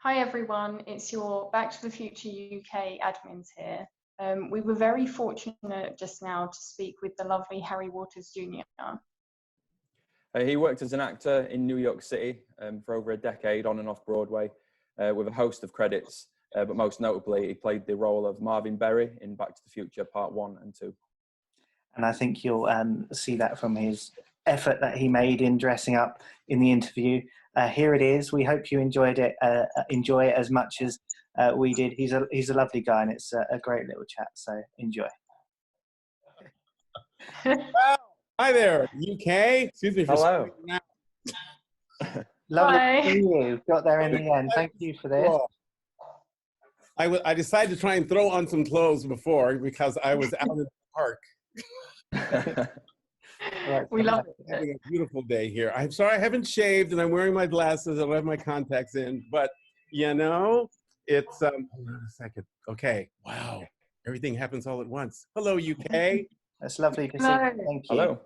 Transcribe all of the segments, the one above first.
Hi everyone, it's your Back to the Future UK admins here. We were very fortunate just now to speak with the lovely Harry Waters Jr. He worked as an actor in New York City for over a decade on and off Broadway with a host of credits, but most notably he played the role of Marvin Berry in Back to the Future Part 1 and 2. And I think you'll see that from his effort that he made in dressing up in the interview. Here it is. We hope you enjoy it as much as we did. He's a lovely guy, and it's a great little chat. So enjoy. Well, hi there, UK. Excuse me for Hello. Lovely Hi. to see you. Got there in the end. Thank you for this. I decided to try and throw on some clothes before because I was out in the park. Right, We love it. Having a beautiful day here. I'm sorry I haven't shaved and I'm wearing my glasses. I don't have my contacts in, but you know, it's hold on a second. Okay, wow, everything happens all at once. Hello, UK. It's lovely to see Hello. you. Thank you.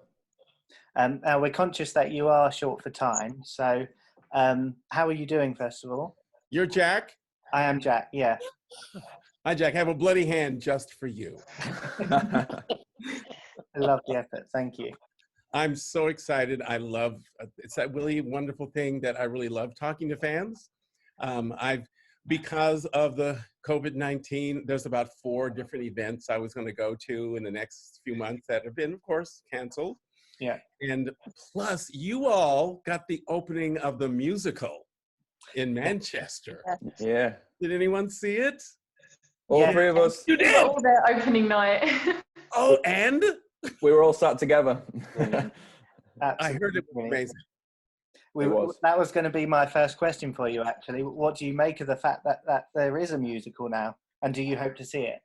Hello. We're conscious that you are short for time. So how are you doing, first of all? You're Jack. I am Jack, yeah. Hi, Jack. I have a bloody hand just for you. I love the effort. Thank you. I'm so excited. I love, it's that really wonderful thing that I really love talking to fans. Because of the COVID-19, there's about 4 different events I was going to go to in the next few months that have been, of course, canceled. Yeah. And plus, you all got the opening of the musical in Manchester. Yeah. Did anyone see it? All 3 of us. You We did? were all there opening night. Oh, and? We were all sat together. I heard it was amazing. That was going to be my first question for you, actually. What do you make of the fact that there is a musical now? And do you hope to see it?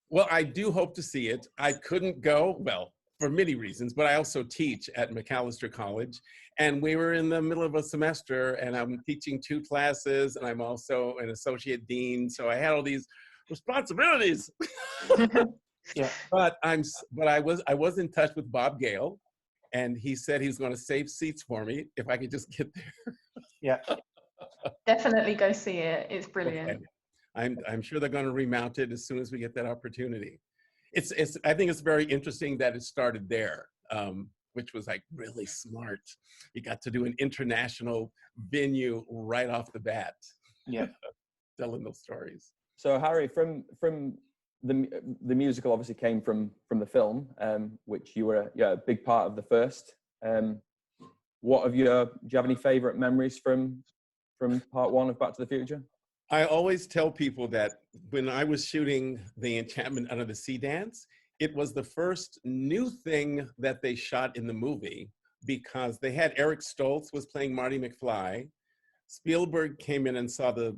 Well, I do hope to see it. I couldn't go, well, for many reasons, but I also teach at McAllister College. And we were in the middle of a semester and I'm teaching 2 classes and I'm also an associate dean. So I had all these responsibilities. Yeah. But I was in touch with Bob Gale and he said he was going to save seats for me if I could just get there. Yeah. Definitely go see it. It's brilliant. Okay. I'm sure they're going to remount it as soon as we get that opportunity. I think it's very interesting that it started there, which was like really smart. You got to do an international venue right off the bat. Yeah. Telling those stories. So Harry, from the musical obviously came from the film, which you were a big part of the first. Do you have any favorite memories from part 1 of Back to the Future? I always tell people that when I was shooting the Enchantment Under the Sea dance, it was the first new thing that they shot in the movie because they had Eric Stoltz was playing Marty McFly. Spielberg came in and saw the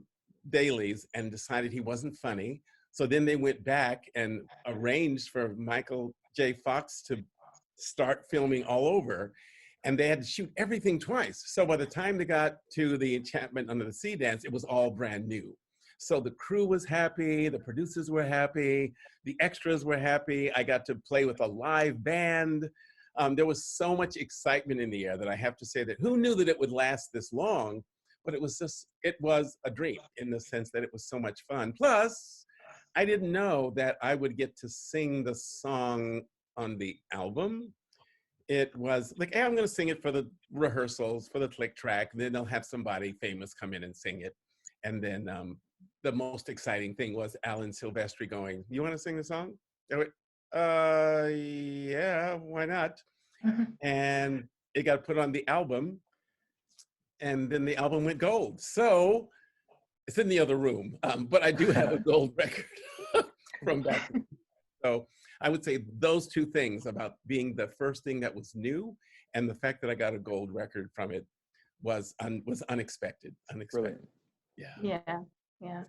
dailies and decided he wasn't funny. So then they went back and arranged for Michael J. Fox to start filming all over. And they had to shoot everything twice. So by the time they got to the Enchantment Under the Sea dance, it was all brand new. So the crew was happy, the producers were happy, the extras were happy. I got to play with a live band. There was so much excitement in the air that I have to say that who knew that it would last this long? But it was a dream in the sense that it was so much fun. Plus, I didn't know that I would get to sing the song on the album. It was like, hey, I'm going to sing it for the rehearsals, for the click track. Then they'll have somebody famous come in and sing it. And then the most exciting thing was Alan Silvestri going, you want to sing the song? I went, yeah, why not? And it got put on the album. And then the album went gold. So it's in the other room. But I do have a gold record from back then. So I would say those 2 things about being the first thing that was new and the fact that I got a gold record from it was unexpected. Brilliant. Yeah.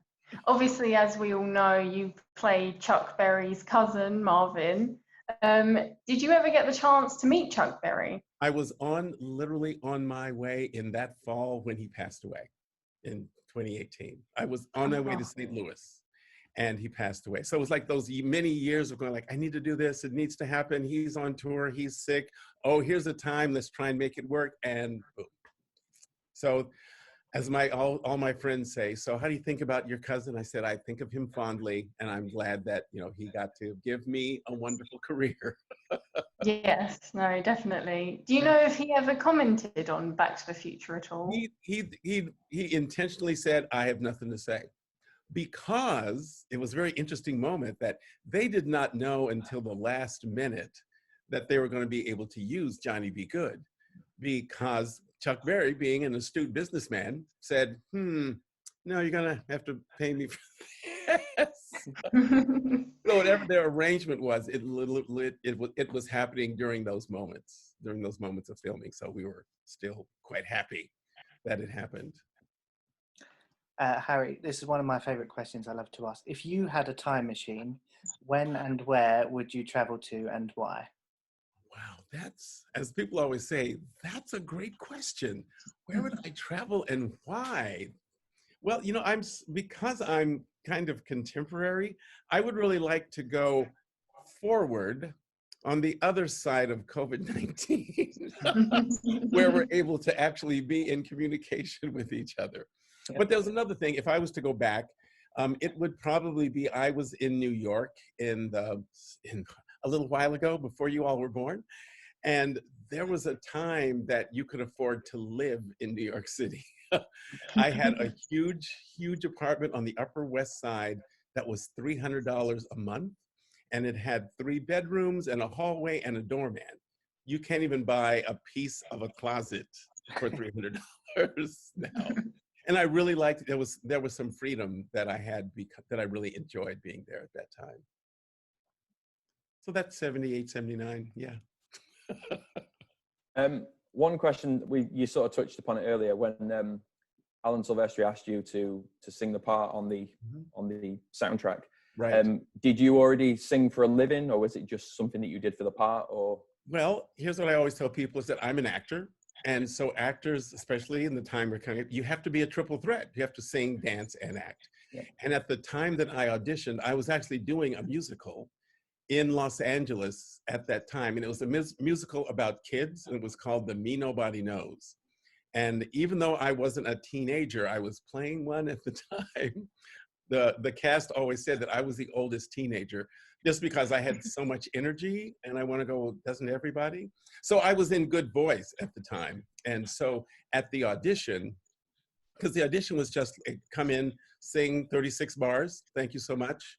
Obviously, as we all know, you played Chuck Berry's cousin, Marvin. Did you ever get the chance to meet Chuck Berry? I was literally on my way in that fall when he passed away in 2018. I was on my way to St. Louis. And he passed away. So it was like those many years of going like, I need to do this. It needs to happen. He's on tour. He's sick. Oh, here's a time. Let's try and make it work. And boom. So as all my friends say, so how do you think about your cousin? I said, I think of him fondly, and I'm glad that, you know, he got to give me a wonderful career. Yes, no, definitely. Do you know if he ever commented on Back to the Future at all? He intentionally said, I have nothing to say, because it was a very interesting moment that they did not know until the last minute that they were going to be able to use Johnny Be Good, because Chuck Berry, being an astute businessman, said, no, you're going to have to pay me for this. So whatever their arrangement was, it was happening during those moments of filming. So we were still quite happy that it happened. Harry, this is one of my favorite questions I love to ask. If you had a time machine, when and where would you travel to and why? Wow, that's, as people always say, that's a great question. Where would I travel and why? Well, you know, because I'm kind of contemporary, I would really like to go forward on the other side of COVID-19, where we're able to actually be in communication with each other. Yeah. But there's another thing. If I was to go back, it would probably be, I was in New York in a little while ago, before you all were born. And there was a time that you could afford to live in New York City. I had a huge, huge apartment on the Upper West Side that was $300 a month. And it had 3 bedrooms and a hallway and a doorman. You can't even buy a piece of a closet for $300 now. And I really liked, there was some freedom that I had, that I really enjoyed being there at that time. So that's 78, 79, yeah. One question, you sort of touched upon it earlier when Alan Silvestri asked you to sing the part on the soundtrack. Right. Did you already sing for a living, or was it just something that you did for the part? Or well, here's what I always tell people is that I'm an actor. And so actors, especially in the time we're coming, you have to be a triple threat. You have to sing, dance, and act. Yeah. And at the time that I auditioned, I was actually doing a musical in Los Angeles at that time. And it was a musical about kids, and it was called The Me Nobody Knows. And even though I wasn't a teenager, I was playing one at the time. The cast always said that I was the oldest teenager, just because I had so much energy, and I want to go, doesn't everybody? So I was in good voice at the time. And so at the audition, because the audition was just come in, sing 36 bars, thank you so much,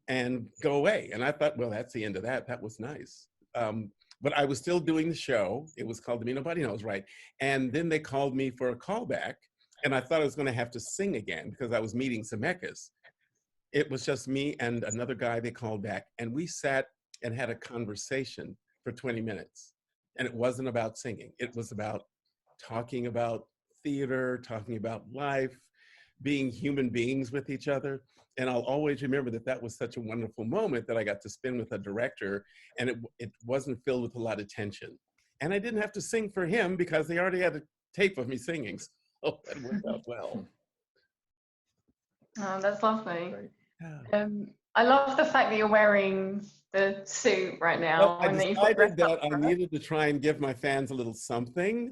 and go away. And I thought, well, that's the end of that. That was nice. But I was still doing the show. It was called The Me Nobody Knows, right? And then they called me for a callback, and I thought I was going to have to sing again because I was meeting Zemeckis. It was just me and another guy they called back, and we sat and had a conversation for 20 minutes. And it wasn't about singing. It was about talking about theater, talking about life, being human beings with each other. And I'll always remember that that was such a wonderful moment that I got to spend with a director, and it wasn't filled with a lot of tension. And I didn't have to sing for him because they already had a tape of me singing. So that worked out well. Oh, that's lovely. Great. Yeah. I love the fact that you're wearing the suit right now. Well, I and that you've got decided dressed that I up needed to try and give my fans a little something.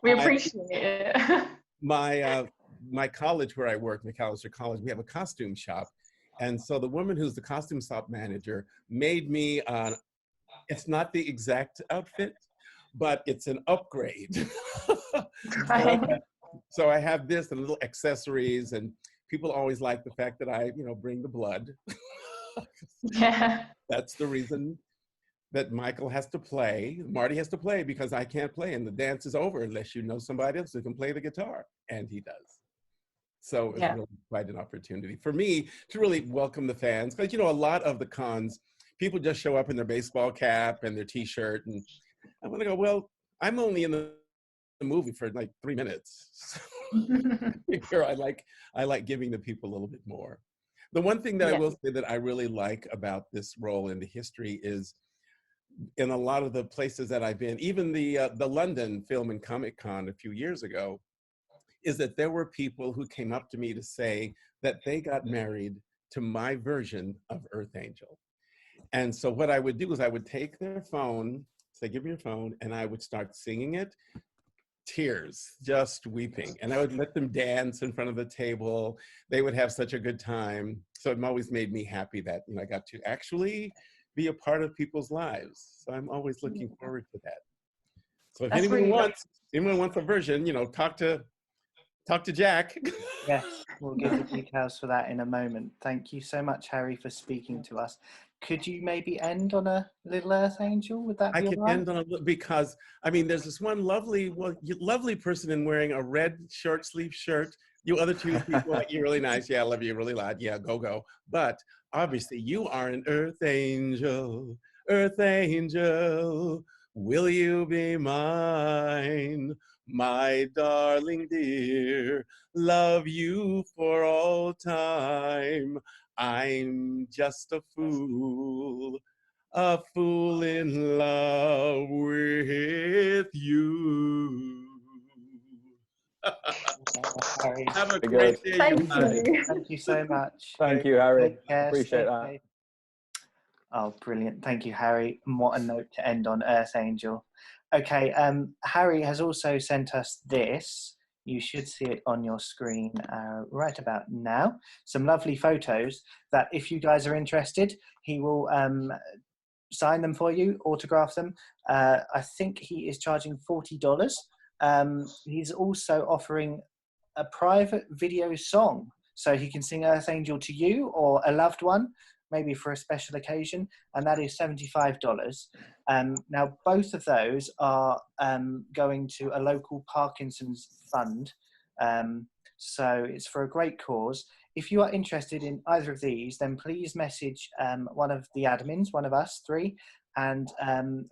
we appreciate it. My college where I work, McAllister College, we have a costume shop. And so the woman who's the costume shop manager made me, it's not the exact outfit, but it's an upgrade. Right. So I have this and little accessories, and people always like the fact that I, bring the blood. Yeah. That's the reason that Michael has to play, Marty has to play, because I can't play, and the dance is over unless you know somebody else who can play the guitar, and he does. So it's really quite an opportunity for me to really welcome the fans, because a lot of the cons, people just show up in their baseball cap and their T-shirt, and I want to go, well, I'm only in the movie for like 3 minutes. So here I like giving the people a little bit more. The one thing that I will say that I really like about this role in the history is, in a lot of the places that I've been, even the London Film and Comic Con a few years ago, is that there were people who came up to me to say that they got married to my version of Earth Angel. And so what I would do is I would take their phone, say, give me your phone, and I would start singing it tears, just weeping. And I would let them dance in front of the table. They would have such a good time. So it always made me happy that, you know, I got to actually be a part of people's lives. So I'm always looking forward to that. So if That's anyone really wants a version, you know, talk to Jack. Yes, we'll give the details for that in a moment. Thank you so much, Harry, for speaking to us. Could you maybe end on a little Earth Angel? Would that I be all can right? end on a because I mean, there's this one lovely person in wearing a red short sleeve shirt. You other two people, like, you're really nice. Yeah, I love you. You're really loud. Yeah, go. But obviously, you are an Earth Angel. Earth Angel, will you be mine? My darling dear, love you for all time. I'm just a fool in love with you. Harry, Have a Very great good. day, you Thank guys. you. thank you so much. Thank you, Harry. Take care. Appreciate Stay that. safe. Oh, brilliant. Thank you, Harry. And what a note to end on, Earth Angel. Okay, Harry has also sent us this. You should see it on your screen right about now. Some lovely photos that, if you guys are interested, he will sign them for you, autograph them. I think he is charging $40. He's also offering a private video song, so he can sing Earth Angel to you or a loved one, maybe for a special occasion, and that is $75. Now, both of those are going to a local Parkinson's fund, so it's for a great cause. If you are interested in either of these, then please message one of the admins, one of us three, and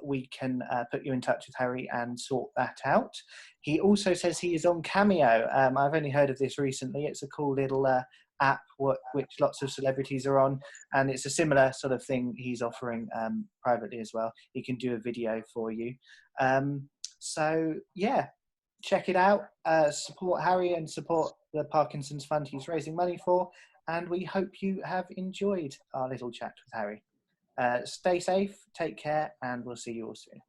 we can put you in touch with Harry and sort that out. He also says he is on Cameo. I've only heard of this recently. It's a cool little app which lots of celebrities are on, and it's a similar sort of thing he's offering privately as well. He can do a video for you. So yeah, check it out. Support Harry and support the Parkinson's Fund he's raising money for, and we hope you have enjoyed our little chat with Harry. Stay safe, take care, and we'll see you all soon.